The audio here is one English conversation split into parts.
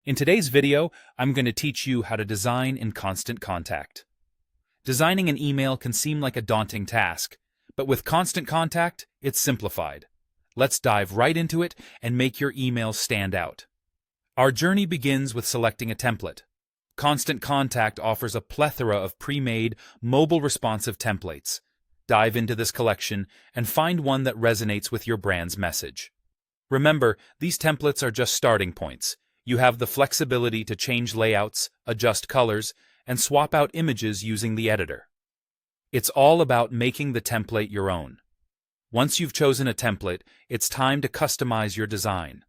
In today's video, I'm going to teach you how to design in Constant Contact. Designing an email can seem like a daunting task, but with Constant Contact, it's simplified. Let's dive right into it and make your email stand out. Our journey begins with selecting a template. Constant Contact offers a plethora of pre-made, mobile-responsive templates. Dive into this collection and find one that resonates with your brand's message. Remember, these templates are just starting points. You have the flexibility to change layouts, adjust colors, and swap out images using the editor. It's all about making the template your own. Once you've chosen a template, it's time to customize your design.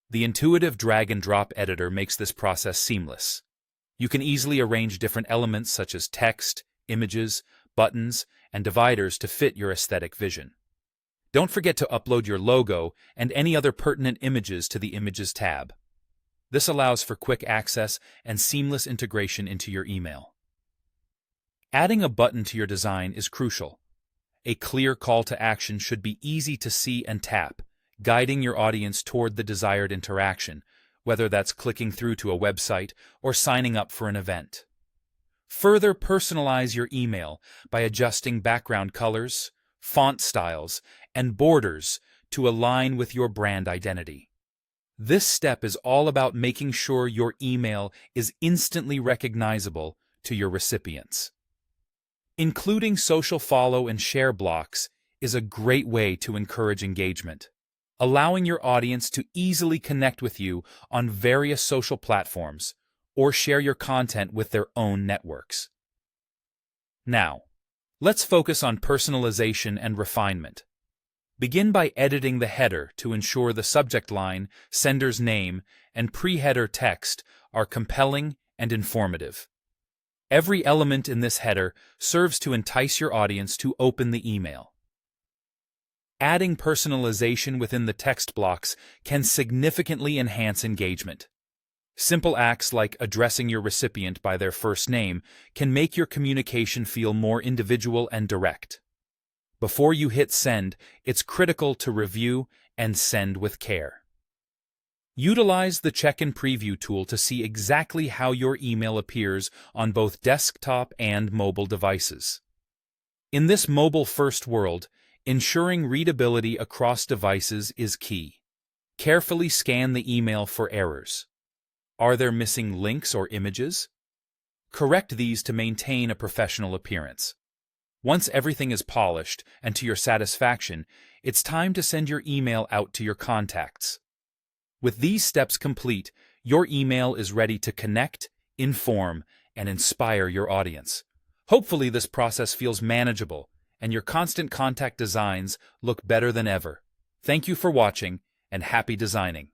The intuitive drag-and-drop editor makes this process seamless. You can easily arrange different elements such as text, images, buttons, and dividers to fit your aesthetic vision. Don't forget to upload your logo and any other pertinent images to the Images tab. This allows for quick access and seamless integration into your email. Adding a button to your design is crucial. A clear call to action should be easy to see and tap, guiding your audience toward the desired interaction, whether that's clicking through to a website or signing up for an event. Further personalize your email by adjusting background colors, font styles, and borders to align with your brand identity. This step is all about making sure your email is instantly recognizable to your recipients. Including social follow and share blocks is a great way to encourage engagement, allowing your audience to easily connect with you on various social platforms or share your content with their own networks. Now, let's focus on personalization and refinement. Begin by editing the header to ensure the subject line, sender's name, and pre-header text are compelling and informative. Every element in this header serves to entice your audience to open the email. Adding personalization within the text blocks can significantly enhance engagement. Simple acts like addressing your recipient by their first name can make your communication feel more individual and direct. Before you hit send, it's critical to review and send with care. Utilize the Check and Preview tool to see exactly how your email appears on both desktop and mobile devices. In this mobile-first world, ensuring readability across devices is key. Carefully scan the email for errors. Are there missing links or images? Correct these to maintain a professional appearance. Once everything is polished and to your satisfaction, it's time to send your email out to your contacts. With these steps complete, your email is ready to connect, inform, and inspire your audience. Hopefully this process feels manageable and your Constant Contact designs look better than ever. Thank you for watching and happy designing.